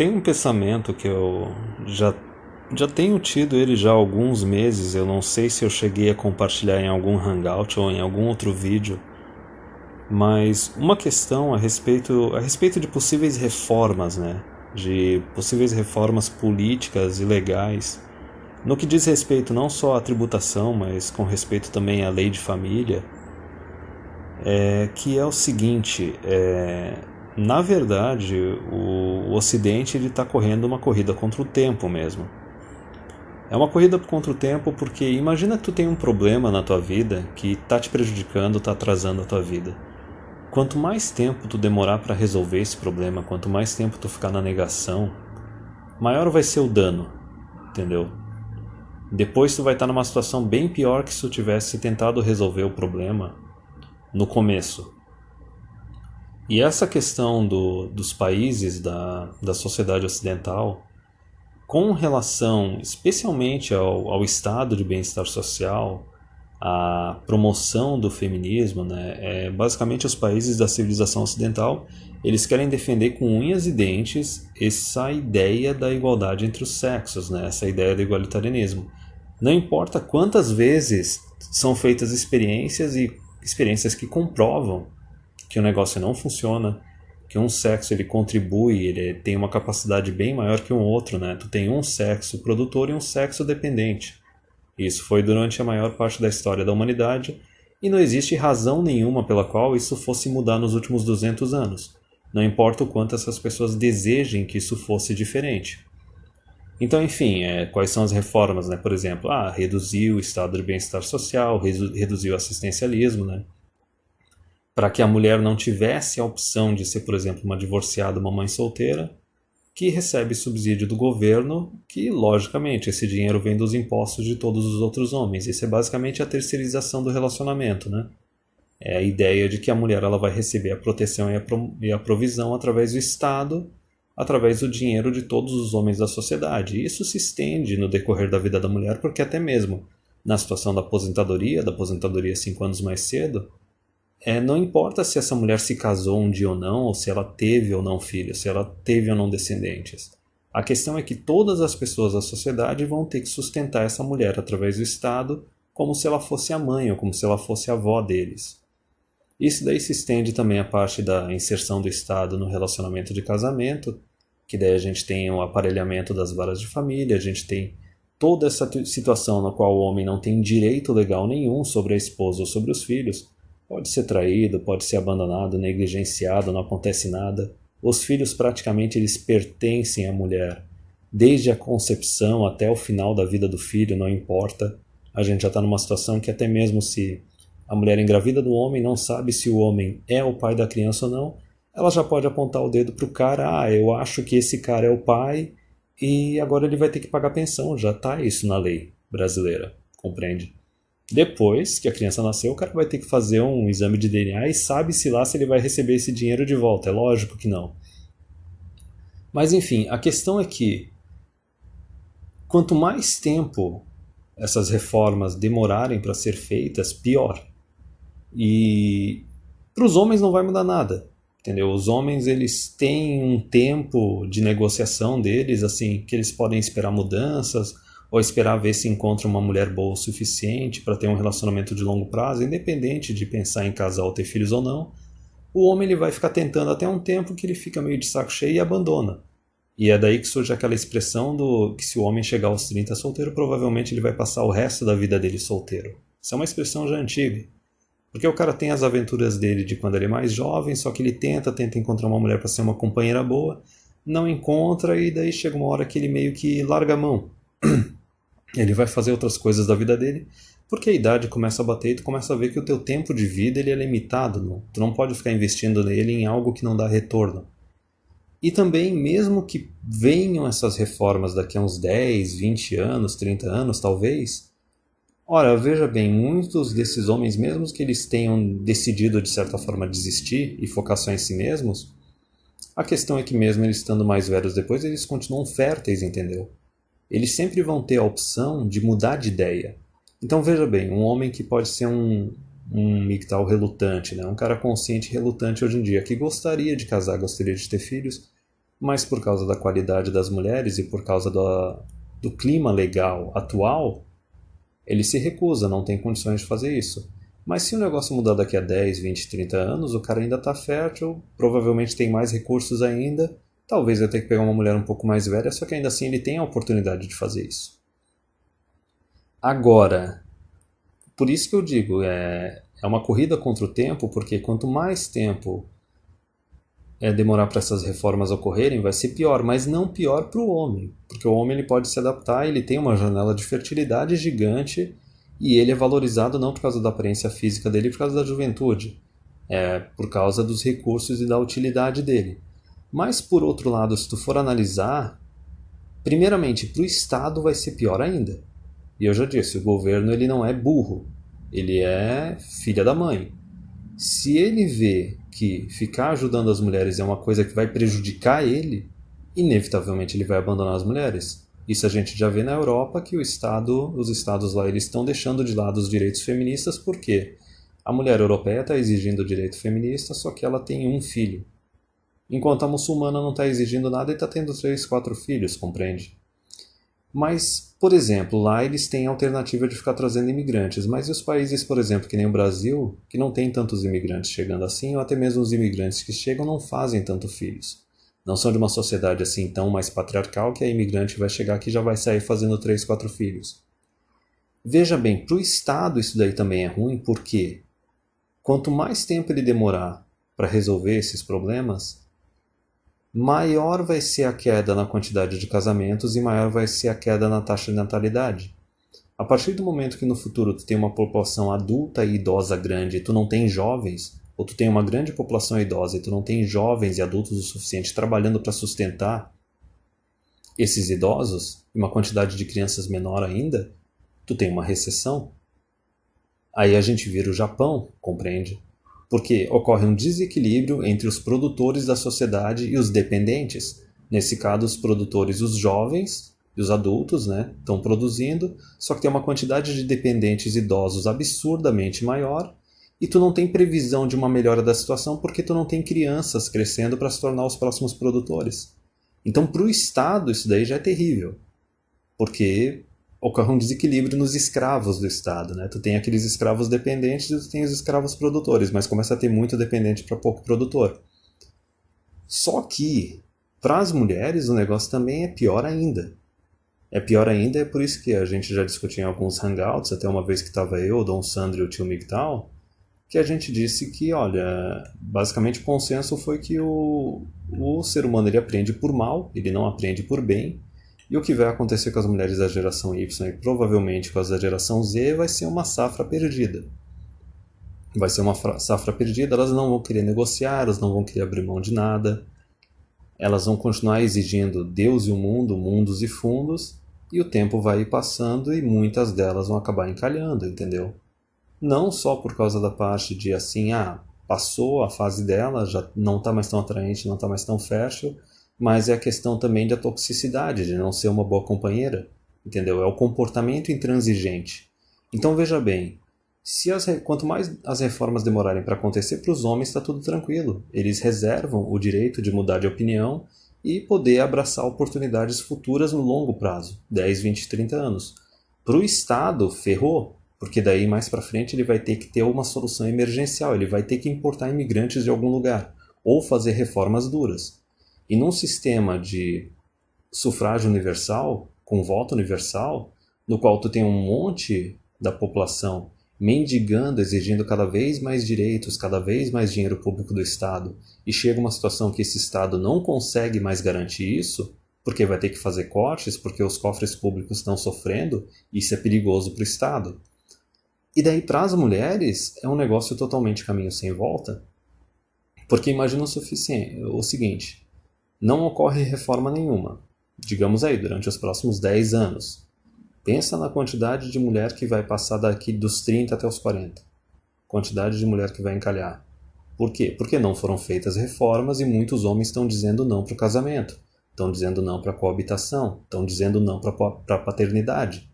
tem um pensamento que eu já tenho tido ele já há alguns meses. Eu não sei se eu cheguei a compartilhar em algum Hangout ou em algum outro vídeo, mas uma questão a respeito de possíveis reformas, né? De possíveis reformas políticas e legais, no que diz respeito não só à tributação, mas com respeito também à lei de família, que é o seguinte: na verdade, o Ocidente está correndo uma corrida contra o tempo mesmo. É uma corrida contra o tempo porque imagina que tu tem um problema na tua vida que está te prejudicando, está atrasando a tua vida. Quanto mais tempo tu demorar para resolver esse problema, quanto mais tempo tu ficar na negação, maior vai ser o dano, entendeu? Depois tu vai estar numa situação bem pior que se tu tivesse tentado resolver o problema no começo. E essa questão dos países da sociedade ocidental, com relação especialmente ao estado de bem-estar social, à promoção do feminismo, né, basicamente os países da civilização ocidental, eles querem defender com unhas e dentes essa ideia da igualdade entre os sexos, né, essa ideia do igualitarianismo. Não importa quantas vezes são feitas experiências e experiências que comprovam que o negócio não funciona, que um sexo ele contribui, ele tem uma capacidade bem maior que um outro, né? Tu tem um sexo produtor e um sexo dependente. Isso foi durante a maior parte da história da humanidade e não existe razão nenhuma pela qual isso fosse mudar nos últimos 200 anos. Não importa o quanto essas pessoas desejem que isso fosse diferente. Então, enfim, quais são as reformas, né? Por exemplo, reduzir o estado de bem-estar social, reduzir o assistencialismo, né? Para que a mulher não tivesse a opção de ser, por exemplo, uma divorciada, uma mãe solteira, que recebe subsídio do governo, que, logicamente, esse dinheiro vem dos impostos de todos os outros homens. Isso é basicamente a terceirização do relacionamento, né? É a ideia de que a mulher ela vai receber a proteção e a provisão através do Estado, através do dinheiro de todos os homens da sociedade. E isso se estende no decorrer da vida da mulher, porque até mesmo na situação da aposentadoria 5 anos mais cedo, não importa se essa mulher se casou um dia ou não, ou se ela teve ou não filhos, se ela teve ou não descendentes. A questão é que todas as pessoas da sociedade vão ter que sustentar essa mulher através do Estado, como se ela fosse a mãe ou como se ela fosse a avó deles. Isso daí se estende também à parte da inserção do Estado no relacionamento de casamento, que daí a gente tem o aparelhamento das varas de família, a gente tem toda essa situação na qual o homem não tem direito legal nenhum sobre a esposa ou sobre os filhos. Pode ser traído, pode ser abandonado, negligenciado, não acontece nada. Os filhos praticamente eles pertencem à mulher. Desde a concepção até o final da vida do filho, não importa. A gente já está numa situação que até mesmo se a mulher engravida do homem não sabe se o homem é o pai da criança ou não, ela já pode apontar o dedo para o cara, eu acho que esse cara é o pai e agora ele vai ter que pagar pensão. Já está isso na lei brasileira, compreende? Depois que a criança nasceu, o cara vai ter que fazer um exame de DNA e sabe-se lá se ele vai receber esse dinheiro de volta. É lógico que não. Mas enfim, a questão é que quanto mais tempo essas reformas demorarem para ser feitas, pior. E para os homens não vai mudar nada, entendeu? Os homens eles têm um tempo de negociação deles, assim, que eles podem esperar mudanças ou esperar ver se encontra uma mulher boa o suficiente para ter um relacionamento de longo prazo, independente de pensar em casar ou ter filhos ou não. O homem ele vai ficar tentando até um tempo que ele fica meio de saco cheio e abandona. E é daí que surge aquela expressão do que se o homem chegar aos 30 solteiro, provavelmente ele vai passar o resto da vida dele solteiro. Isso é uma expressão já antiga. Porque o cara tem as aventuras dele de quando ele é mais jovem, só que ele tenta encontrar uma mulher para ser uma companheira boa, não encontra e daí chega uma hora que ele meio que larga a mão. Ele vai fazer outras coisas da vida dele, porque a idade começa a bater e tu começa a ver que o teu tempo de vida ele é limitado. Não? Tu não pode ficar investindo nele em algo que não dá retorno. E também, mesmo que venham essas reformas daqui a uns 10, 20 anos, 30 anos talvez, ora, veja bem, muitos desses homens, mesmo que eles tenham decidido de certa forma desistir e focar só em si mesmos, a questão é que mesmo eles estando mais velhos depois, eles continuam férteis, entendeu? Eles sempre vão ter a opção de mudar de ideia. Então veja bem, um homem que pode ser um MGTOW relutante, né? Um cara consciente e relutante hoje em dia, que gostaria de casar, gostaria de ter filhos, mas por causa da qualidade das mulheres e por causa do clima legal atual, ele se recusa, não tem condições de fazer isso. Mas se o negócio mudar daqui a 10, 20, 30 anos, o cara ainda está fértil, provavelmente tem mais recursos ainda, talvez eu tenha que pegar uma mulher um pouco mais velha, só que ainda assim ele tem a oportunidade de fazer isso. Agora, por isso que eu digo, é uma corrida contra o tempo, porque quanto mais tempo demorar para essas reformas ocorrerem, vai ser pior, mas não pior para o homem, porque o homem ele pode se adaptar, ele tem uma janela de fertilidade gigante e ele é valorizado não por causa da aparência física dele, por causa da juventude, por causa dos recursos e da utilidade dele. Mas por outro lado, se tu for analisar, primeiramente para o Estado vai ser pior ainda. E eu já disse, o governo ele não é burro, ele é filha da mãe. Se ele vê que ficar ajudando as mulheres é uma coisa que vai prejudicar ele, inevitavelmente ele vai abandonar as mulheres. Isso a gente já vê na Europa, que os estados lá eles estão deixando de lado os direitos feministas porque a mulher europeia está exigindo o direito feminista, só que ela tem um filho. Enquanto a muçulmana não está exigindo nada e está tendo 3, 4 filhos, compreende? Mas, por exemplo, lá eles têm a alternativa de ficar trazendo imigrantes, mas e os países, por exemplo, que nem o Brasil, que não tem tantos imigrantes chegando assim, ou até mesmo os imigrantes que chegam não fazem tanto filhos. Não são de uma sociedade assim tão mais patriarcal que a imigrante vai chegar aqui e já vai sair fazendo 3, 4 filhos. Veja bem, para o Estado isso daí também é ruim, porque quanto mais tempo ele demorar para resolver esses problemas, maior vai ser a queda na quantidade de casamentos e maior vai ser a queda na taxa de natalidade. A partir do momento que no futuro tu tem uma população adulta e idosa grande e tu não tem jovens, ou tu tem uma grande população idosa e tu não tem jovens e adultos o suficiente trabalhando para sustentar esses idosos, e uma quantidade de crianças menor ainda, tu tem uma recessão. Aí a gente vira o Japão, compreende? Porque ocorre um desequilíbrio entre os produtores da sociedade e os dependentes. Nesse caso, os produtores, os jovens e os adultos, né, estão produzindo, só que tem uma quantidade de dependentes idosos absurdamente maior e tu não tem previsão de uma melhora da situação porque tu não tem crianças crescendo para se tornar os próximos produtores. Então, para o Estado, isso daí já é terrível, porque ocorre um desequilíbrio nos escravos do Estado, né? Tu tem aqueles escravos dependentes e tu tem os escravos produtores, mas começa a ter muito dependente para pouco produtor. Só que, para as mulheres, o negócio também é pior ainda. É pior ainda, é por isso que a gente já discutiu em alguns hangouts, até uma vez que estava eu, o Dom Sandro e o tio Migtal, que a gente disse que, olha, basicamente o consenso foi que o ser humano ele aprende por mal, ele não aprende por bem, e o que vai acontecer com as mulheres da geração Y e provavelmente com as da geração Z vai ser uma safra perdida. Vai ser uma safra perdida, elas não vão querer negociar, elas não vão querer abrir mão de nada. Elas vão continuar exigindo Deus e o mundo, mundos e fundos, e o tempo vai ir passando e muitas delas vão acabar encalhando, entendeu? Não só por causa da parte de assim, passou a fase dela, já não está mais tão atraente, não está mais tão fértil, mas é a questão também da toxicidade, de não ser uma boa companheira, entendeu? É o comportamento intransigente. Então veja bem, quanto mais as reformas demorarem para acontecer, para os homens está tudo tranquilo. Eles reservam o direito de mudar de opinião e poder abraçar oportunidades futuras no longo prazo, 10, 20, 30 anos. Para o Estado, ferrou, porque daí mais para frente ele vai ter que ter uma solução emergencial, ele vai ter que importar imigrantes de algum lugar, ou fazer reformas duras. E num sistema de sufrágio universal, com voto universal, no qual tu tem um monte da população mendigando, exigindo cada vez mais direitos, cada vez mais dinheiro público do Estado, e chega uma situação que esse Estado não consegue mais garantir isso, porque vai ter que fazer cortes, porque os cofres públicos estão sofrendo, isso é perigoso para o Estado. E daí para as mulheres é um negócio totalmente caminho sem volta, porque imagina o seguinte, não ocorre reforma nenhuma, digamos aí, durante os próximos 10 anos. Pensa na quantidade de mulher que vai passar daqui dos 30 até os 40. Quantidade de mulher que vai encalhar. Por quê? Porque não foram feitas reformas e muitos homens estão dizendo não para o casamento, estão dizendo não para a coabitação, estão dizendo não para a paternidade,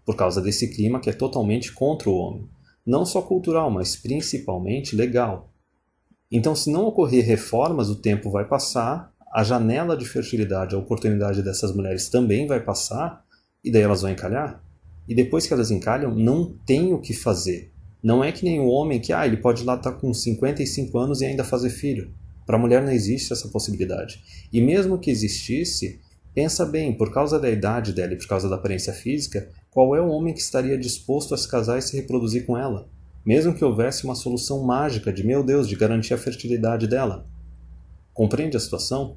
por causa desse clima que é totalmente contra o homem. Não só cultural, mas principalmente legal. Então, se não ocorrer reformas, o tempo vai passar, a janela de fertilidade, a oportunidade dessas mulheres também vai passar, e daí elas vão encalhar. E depois que elas encalham, não tem o que fazer. Não é que nem o homem que ele pode ir lá estar com 55 anos e ainda fazer filho. Para a mulher não existe essa possibilidade. E mesmo que existisse, pensa bem, por causa da idade dela e por causa da aparência física, qual é o homem que estaria disposto a se casar e se reproduzir com ela? Mesmo que houvesse uma solução mágica de, meu Deus, de garantir a fertilidade dela. Compreende a situação?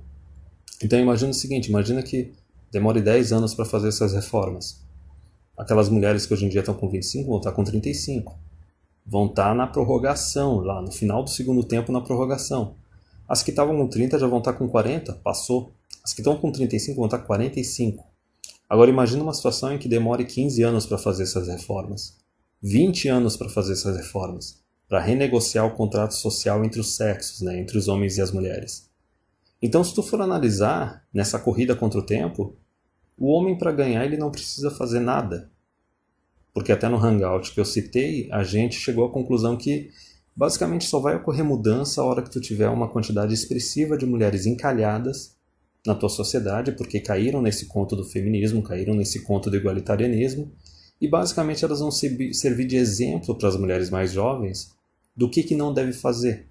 Então imagina o seguinte, imagina que demore 10 anos para fazer essas reformas. Aquelas mulheres que hoje em dia estão com 25 vão estar com 35. Vão estar na prorrogação, lá no final do segundo tempo na prorrogação. As que estavam com 30 já vão estar com 40, passou. As que estão com 35 vão estar com 45. Agora imagina uma situação em que demore 15 anos para fazer essas reformas. 20 anos para fazer essas reformas. Para renegociar o contrato social entre os sexos, né, entre os homens e as mulheres. Então, se tu for analisar nessa corrida contra o tempo, o homem para ganhar ele não precisa fazer nada. Porque até no Hangout que eu citei, a gente chegou à conclusão que basicamente só vai ocorrer mudança a hora que tu tiver uma quantidade expressiva de mulheres encalhadas na tua sociedade, porque caíram nesse conto do feminismo, caíram nesse conto do igualitarianismo, e basicamente elas vão servir de exemplo para as mulheres mais jovens do que não deve fazer.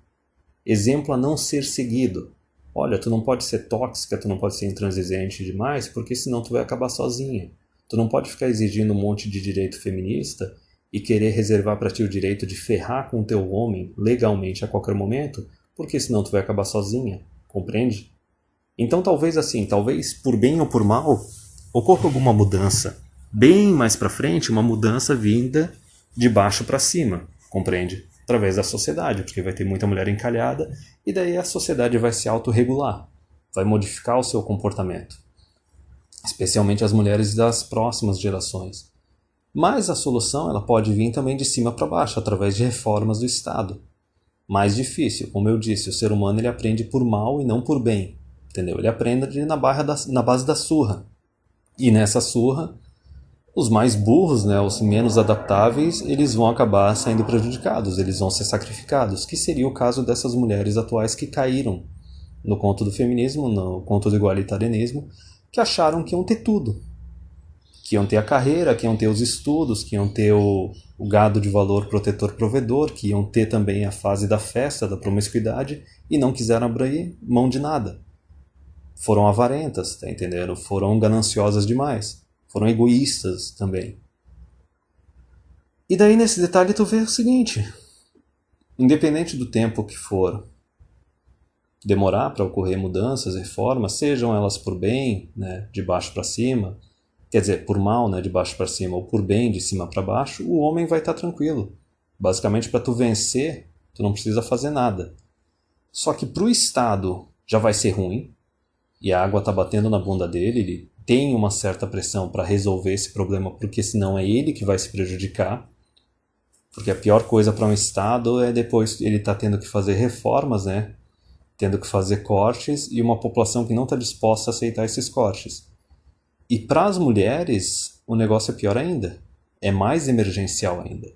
Exemplo a não ser seguido. Olha, tu não pode ser tóxica, tu não pode ser intransigente demais, porque senão tu vai acabar sozinha. Tu não pode ficar exigindo um monte de direito feminista e querer reservar para ti o direito de ferrar com o teu homem legalmente a qualquer momento, porque senão tu vai acabar sozinha. Compreende? Então talvez por bem ou por mal, ocorra alguma mudança. Bem mais para frente, uma mudança vinda de baixo para cima. Compreende? Através da sociedade, porque vai ter muita mulher encalhada e daí a sociedade vai se autorregular, vai modificar o seu comportamento, especialmente as mulheres das próximas gerações. Mas a solução ela pode vir também de cima para baixo, através de reformas do Estado. Mais difícil, como eu disse, o ser humano ele aprende por mal e não por bem, entendeu? Ele aprende na base da surra. E nessa surra, os mais burros, né, os menos adaptáveis, eles vão acabar saindo prejudicados, eles vão ser sacrificados, que seria o caso dessas mulheres atuais que caíram no conto do feminismo, no conto do igualitarianismo, que acharam que iam ter tudo. Que iam ter a carreira, que iam ter os estudos, que iam ter o gado de valor protetor provedor, que iam ter também a fase da festa, da promiscuidade, e não quiseram abrir mão de nada. Foram avarentas, tá entendendo? Foram gananciosas demais. Foram egoístas também. E daí nesse detalhe tu vê o seguinte, independente do tempo que for demorar para ocorrer mudanças, reformas, sejam elas por bem, né, de baixo para cima, quer dizer, por mal, né, de baixo para cima, ou por bem, de cima para baixo, o homem vai estar tranquilo. Basicamente, para tu vencer, tu não precisa fazer nada. Só que para o Estado já vai ser ruim, e a água está batendo na bunda dele, ele tem uma certa pressão para resolver esse problema, porque senão é ele que vai se prejudicar. Porque a pior coisa para um Estado é depois ele estar tendo que fazer reformas, né? Tendo que fazer cortes, e uma população que não está disposta a aceitar esses cortes. E para as mulheres, o negócio é pior ainda. É mais emergencial ainda.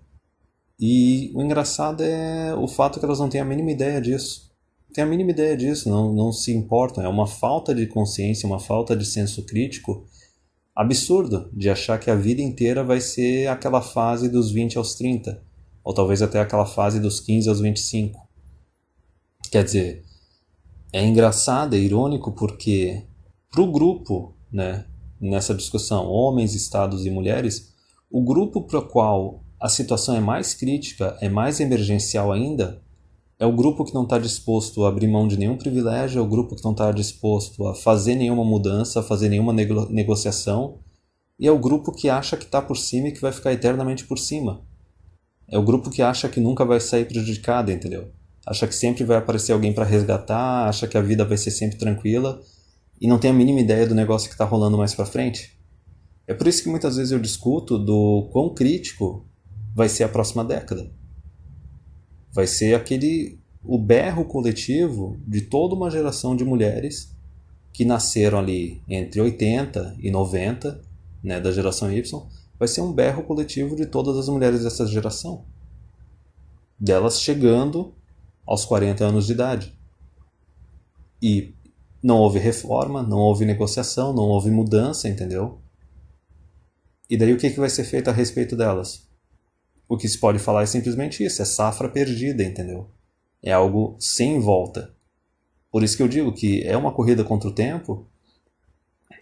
E o engraçado é o fato que elas não têm a mínima ideia disso. Não têm a mínima ideia disso, não se importam. É uma falta de consciência, uma falta de senso crítico absurdo de achar que a vida inteira vai ser aquela fase dos 20 aos 30. Ou talvez até aquela fase dos 15 aos 25. Quer dizer, é engraçado, é irônico, porque para o grupo, né, nessa discussão, homens, estados e mulheres, o grupo para o qual a situação é mais crítica, é mais emergencial ainda, é o grupo que não está disposto a abrir mão de nenhum privilégio, é o grupo que não está disposto a fazer nenhuma mudança, a fazer nenhuma negociação, e é o grupo que acha que está por cima e que vai ficar eternamente por cima. É o grupo que acha que nunca vai sair prejudicado, entendeu? Acha que sempre vai aparecer alguém para resgatar, acha que a vida vai ser sempre tranquila, e não tem a mínima ideia do negócio que está rolando mais para frente. É por isso que muitas vezes eu discuto do quão crítico vai ser a próxima década. Vai ser o berro coletivo de toda uma geração de mulheres que nasceram ali entre 80 e 90, né, da geração Y, vai ser um berro coletivo de todas as mulheres dessa geração. Delas chegando aos 40 anos de idade. E Não houve reforma, não houve negociação, não houve mudança, entendeu? E daí o que vai ser feito a respeito delas? O que se pode falar é simplesmente isso, é safra perdida, entendeu? É algo sem volta. Por isso que eu digo que é uma corrida contra o tempo,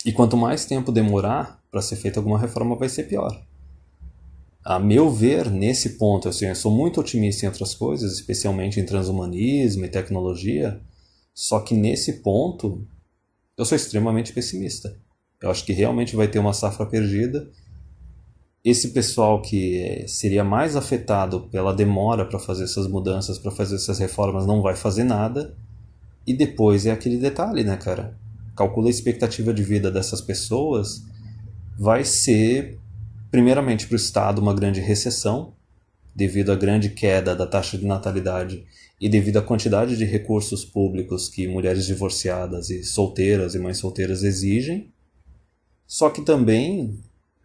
e quanto mais tempo demorar para ser feita alguma reforma, vai ser pior. A meu ver, nesse ponto, assim, eu sou muito otimista em outras coisas, especialmente em transhumanismo e tecnologia, só que nesse ponto eu sou extremamente pessimista. Eu acho que realmente vai ter uma safra perdida. Esse pessoal que seria mais afetado pela demora para fazer essas mudanças, para fazer essas reformas, não vai fazer nada. E depois é aquele detalhe, né, cara? Calcula a expectativa de vida dessas pessoas, vai ser, primeiramente, para o Estado uma grande recessão, devido à grande queda da taxa de natalidade e devido à quantidade de recursos públicos que mulheres divorciadas e solteiras e mães solteiras exigem. Só que também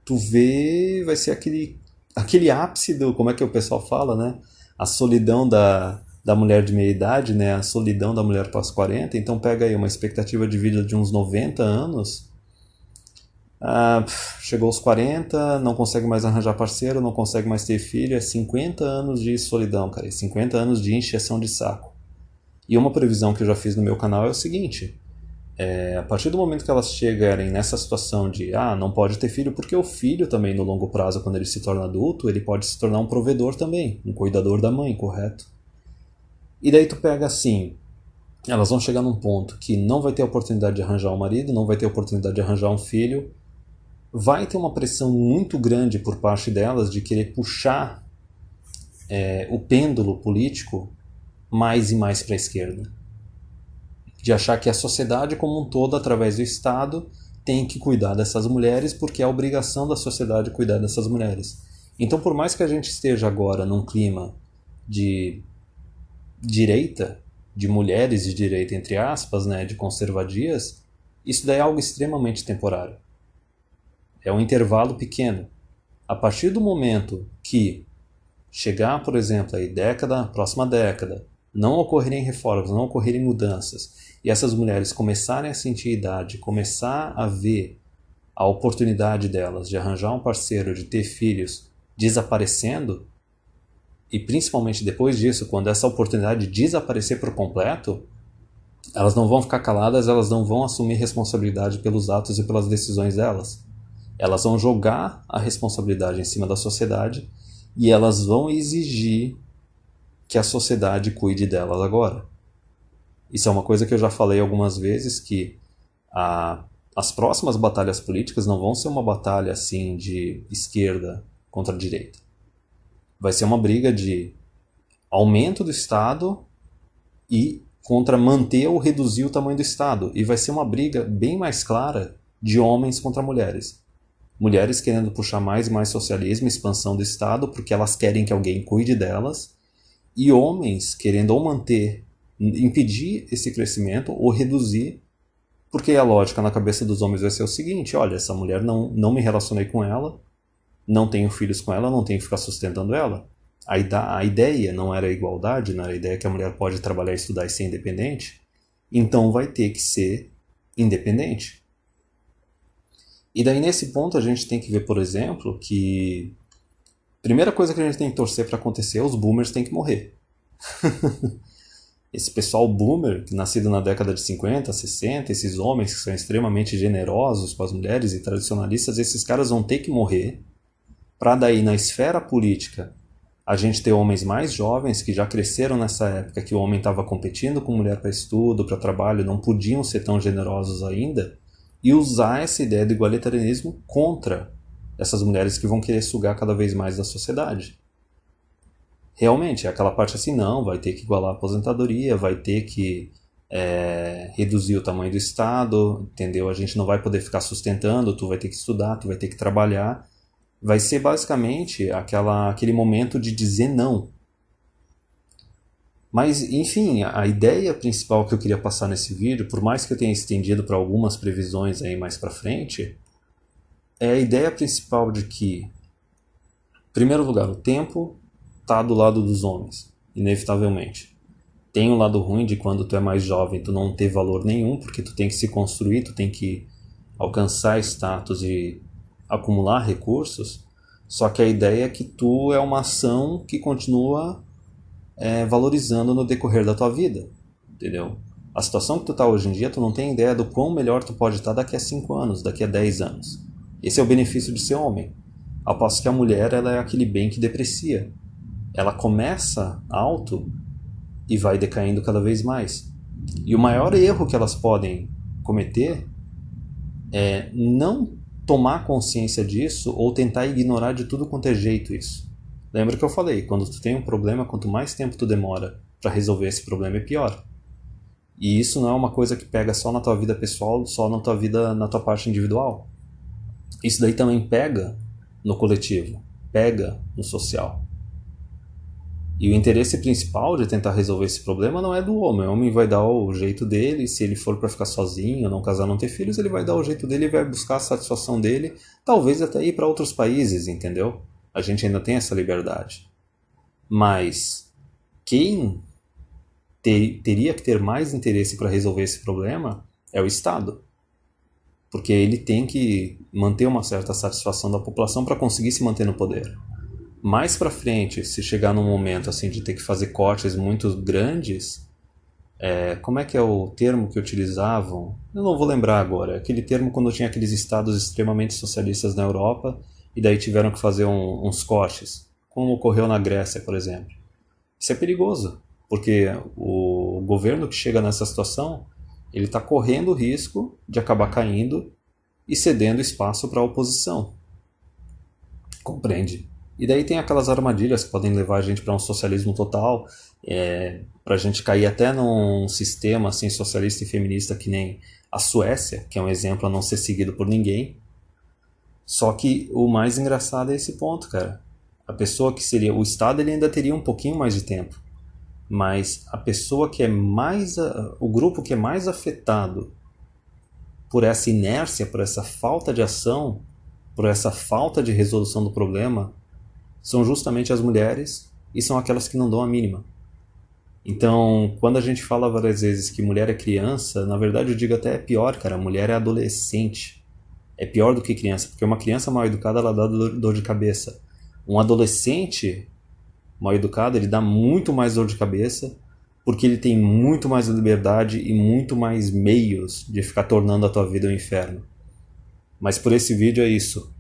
tu vê, vai ser aquele ápice do, como é que o pessoal fala, né? A solidão da mulher de meia idade, né? A solidão da mulher pós 40. Então pega aí uma expectativa de vida de uns 90 anos. Chegou aos 40, não consegue mais arranjar parceiro, não consegue mais ter filho, é 50 anos de solidão, cara, 50 anos de encheção de saco. E uma previsão que eu já fiz no meu canal é o seguinte, a partir do momento que elas chegarem nessa situação de não pode ter filho, porque o filho também no longo prazo, quando ele se torna adulto, ele pode se tornar um provedor também, um cuidador da mãe, correto? E daí tu pega assim, elas vão chegar num ponto que não vai ter oportunidade de arranjar um marido, não vai ter oportunidade de arranjar um filho, vai ter uma pressão muito grande por parte delas de querer puxar o pêndulo político mais e mais para a esquerda. De achar que a sociedade como um todo, através do Estado, tem que cuidar dessas mulheres porque é a obrigação da sociedade cuidar dessas mulheres. Então, por mais que a gente esteja agora num clima de direita, de mulheres de direita, entre aspas, né, de conservadias, isso daí é algo extremamente temporário. É um intervalo pequeno. A partir do momento que chegar, por exemplo, aí próxima década, não ocorrerem reformas, não ocorrerem mudanças, e essas mulheres começarem a sentir idade, começar a ver a oportunidade delas de arranjar um parceiro, de ter filhos, desaparecendo, e principalmente depois disso, quando essa oportunidade desaparecer por completo, elas não vão ficar caladas, elas não vão assumir responsabilidade pelos atos e pelas decisões delas. Elas vão jogar a responsabilidade em cima da sociedade e elas vão exigir que a sociedade cuide delas agora. Isso é uma coisa que eu já falei algumas vezes, que as próximas batalhas políticas não vão ser uma batalha assim de esquerda contra direita. Vai ser uma briga de aumento do Estado e contra manter ou reduzir o tamanho do Estado. E vai ser uma briga bem mais clara de homens contra mulheres. Mulheres querendo puxar mais e mais socialismo, expansão do Estado, porque elas querem que alguém cuide delas, e homens querendo ou manter, impedir esse crescimento ou reduzir, porque a lógica na cabeça dos homens vai ser o seguinte: olha, essa mulher não me relacionei com ela, não tenho filhos com ela, não tenho que ficar sustentando ela. A ideia não era a igualdade, não era a ideia que a mulher pode trabalhar, estudar e ser independente, então vai ter que ser independente. E daí nesse ponto a gente tem que ver, por exemplo, que a primeira coisa que a gente tem que torcer para acontecer é os boomers têm que morrer. Esse pessoal boomer, que nascido na década de 50, 60, esses homens que são extremamente generosos com as mulheres e tradicionalistas, esses caras vão ter que morrer para daí na esfera política a gente ter homens mais jovens que já cresceram nessa época que o homem estava competindo com mulher para estudo, para trabalho, não podiam ser tão generosos ainda, e usar essa ideia do igualitarianismo contra essas mulheres que vão querer sugar cada vez mais da sociedade. Realmente, é aquela parte assim, não, vai ter que igualar a aposentadoria, vai ter que reduzir o tamanho do Estado, entendeu? A gente não vai poder ficar sustentando, tu vai ter que estudar, tu vai ter que trabalhar. Vai ser basicamente aquele momento de dizer não. Mas, enfim, a ideia principal que eu queria passar nesse vídeo, por mais que eu tenha estendido para algumas previsões aí mais para frente, é a ideia principal de que, em primeiro lugar, o tempo está do lado dos homens, inevitavelmente. Tem o lado ruim de quando tu é mais jovem, tu não ter valor nenhum, porque tu tem que se construir, tu tem que alcançar status e acumular recursos. Só que a ideia é que tu é uma ação que continua valorizando no decorrer da tua vida, entendeu? A situação que tu tá hoje em dia, tu não tem ideia do quão melhor tu pode estar daqui a 5 anos, daqui a 10 anos. Esse é o benefício de ser homem. Aposto que a mulher, ela é aquele bem que deprecia. Ela começa alto e vai decaindo cada vez mais. E o maior erro que elas podem cometer é não tomar consciência disso ou tentar ignorar de tudo quanto é jeito isso. Lembra que eu falei, quando tu tem um problema, quanto mais tempo tu demora para resolver esse problema, é pior. E isso não é uma coisa que pega só na tua vida pessoal, só na tua vida, na tua parte individual. Isso daí também pega no coletivo, pega no social. E o interesse principal de tentar resolver esse problema não é do homem. O homem vai dar o jeito dele, se ele for para ficar sozinho, não casar, não ter filhos, ele vai dar o jeito dele e vai buscar a satisfação dele, talvez até ir para outros países, entendeu? A gente ainda tem essa liberdade. Mas quem teria que ter mais interesse para resolver esse problema é o Estado. Porque ele tem que manter uma certa satisfação da população para conseguir se manter no poder. Mais para frente, se chegar num momento assim de ter que fazer cortes muito grandes, como é que é o termo que utilizavam? Eu não vou lembrar agora. Aquele termo quando tinha aqueles estados extremamente socialistas na Europa e daí tiveram que fazer uns cortes, como ocorreu na Grécia, por exemplo. Isso é perigoso, porque o governo que chega nessa situação, ele está correndo o risco de acabar caindo e cedendo espaço para a oposição. Compreende? E daí tem aquelas armadilhas que podem levar a gente para um socialismo total, para a gente cair até num sistema assim, socialista e feminista que nem a Suécia, que é um exemplo a não ser seguido por ninguém. Só que o mais engraçado é esse ponto, cara. A pessoa que seria... O Estado ele ainda teria um pouquinho mais de tempo. Mas a pessoa que é mais... O grupo que é mais afetado por essa inércia, por essa falta de ação, por essa falta de resolução do problema, são justamente as mulheres e são aquelas que não dão a mínima. Então, quando a gente fala várias vezes que mulher é criança, na verdade eu digo até pior, cara, mulher é adolescente. É pior do que criança, porque uma criança mal educada, ela dá dor de cabeça. Um adolescente mal educado, ele dá muito mais dor de cabeça, porque ele tem muito mais liberdade e muito mais meios de ficar tornando a tua vida um inferno. Mas por esse vídeo é isso.